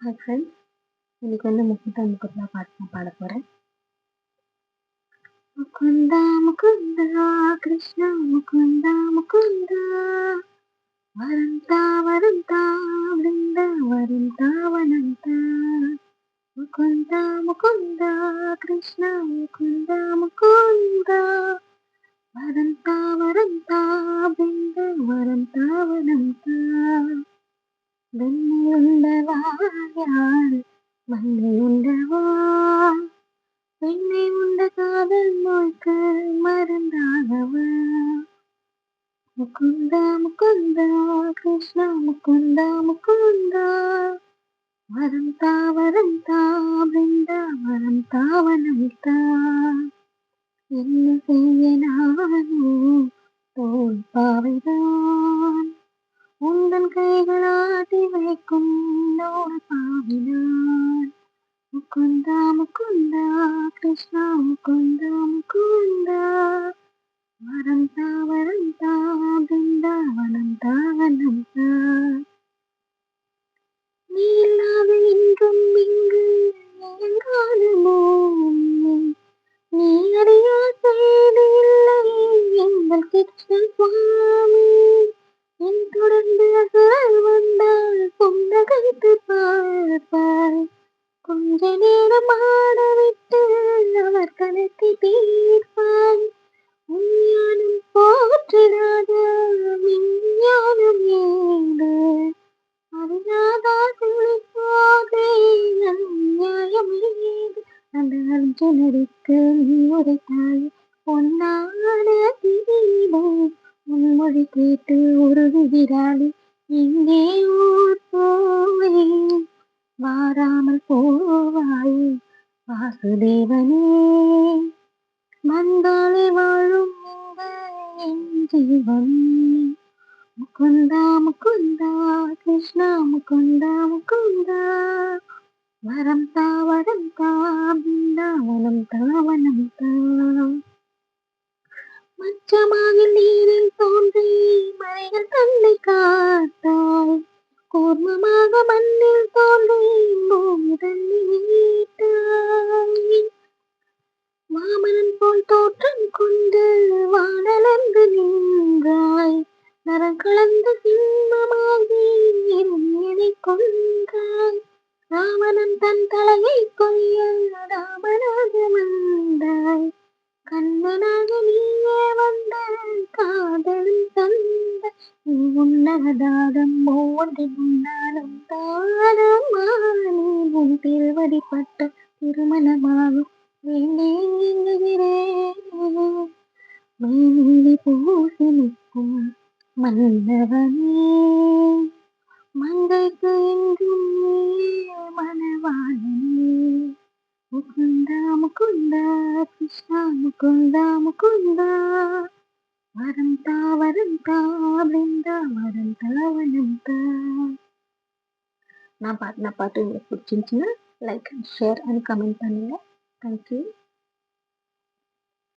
Hi friends, இன்னைக்கு வந்து முகுந்தா முகுந்தா பாட்டு நான் பாட போறேன். முகுந்தா முகுந்தா கிருஷ்ணா முகுந்தா முகுந்தா வரந்தா வரந்தா பிருந்தாவனம் வரந்தா முகுந்தா முகுந்தா கிருஷ்ணா முகுந்தா முகுந்தா வரந்தா வரந்தா பிருந்தாவனம் வெண்ணை உண்டவா யாரு மண்ணை உண்டவா பெண்ணை உண்ட காதல் நோய்க்கு மருந்தாகவா முகுந்தா முகுந்தா கிருஷ்ணா முகுந்தா முகுந்தா வரந்தா வரந்தா பிருந்தாவனம் தாவனமித்தா என்ன செய்ய நானோ தோல் பாவைதான் உந்தன் கைகளாட்டி வைக்கும் நோய் பாவினான் முகுந்தா முகுந்தா கிருஷ்ணா முகுந்தா முகுந்தா வரந்தா வரந்தா பிருந்தாவனம் தாவனந்தா நீ இல்லாத இன்றும் இங்கு எங்காலுமோ நீ அறியா செய்தி இல்லை எங்கள் கிருஷ்ண சுவாமி என் தொடர்ந்து அகல் வந்தால் புன்னகைத்து பார்ப்பாய் கொஞ்ச நேரம் ஆடவிட்டு அவர் கணத்தை தீர்ப்பாய் உஞ்ஞானம் போற்றிடாத விஞ்ஞானம் ஏது அறியாதா குளிப்போதே அந்நியாயம் ஏது அந்த அர்ஜுனருக்கு நீ உரைத்தாய் பொன்னான தீபம் உன்மொழி கேட்டு உருகுகிறாளே இங்கே ஊர் போவேன் வாராமல் போவாய் வாசுதேவனே வந்தாலே வாழும் இந்த என் ஜீவன் முகுந்தா முகுந்தா கிருஷ்ணா முகுந்தா முகுந்தா வரம் தாவரம் தாவனம் தாவனம் தா மச்சமாக நீரில் தோன்றி மலைகள் தன்னை காத்தாய் கூர்மமாக மண்ணில் தோன்றி பூமி தன்னை நீட்டாய் வாமனன் போல் தோற்றம் கொண்டு வானலந்து நின்றாய் நரம் கலந்த சிம்மமாகி என்னை கொன்றாய் ராவணன் தன் தலையை கொய்ய ராமனாக வந்தாய் கண்ணனாக நீயே வந்த காதலும் தந்த நீ உன்னதாகம் ஒவ்வொன்றின் உன்னாலும் தானமானே உன் திருவடிப்பட்ட திருமணமாகும் மேனி பூசி நிற்கும் மன்னவனே மங்கைக்கு என்றும் நீயே மணவாளனே முகுந்தா முகுந்தா கிருஷ்ணா முகுந்தா முகுந்தா வரந்தா வரந்தா பிருந்தாவனம் தாவனந்தா. நான் பாடின பாட்டு உங்களுக்கு பிடிச்சிருந்துச்சுன்னா like and share and comment பண்ணுங்க. தேங்க்யூ.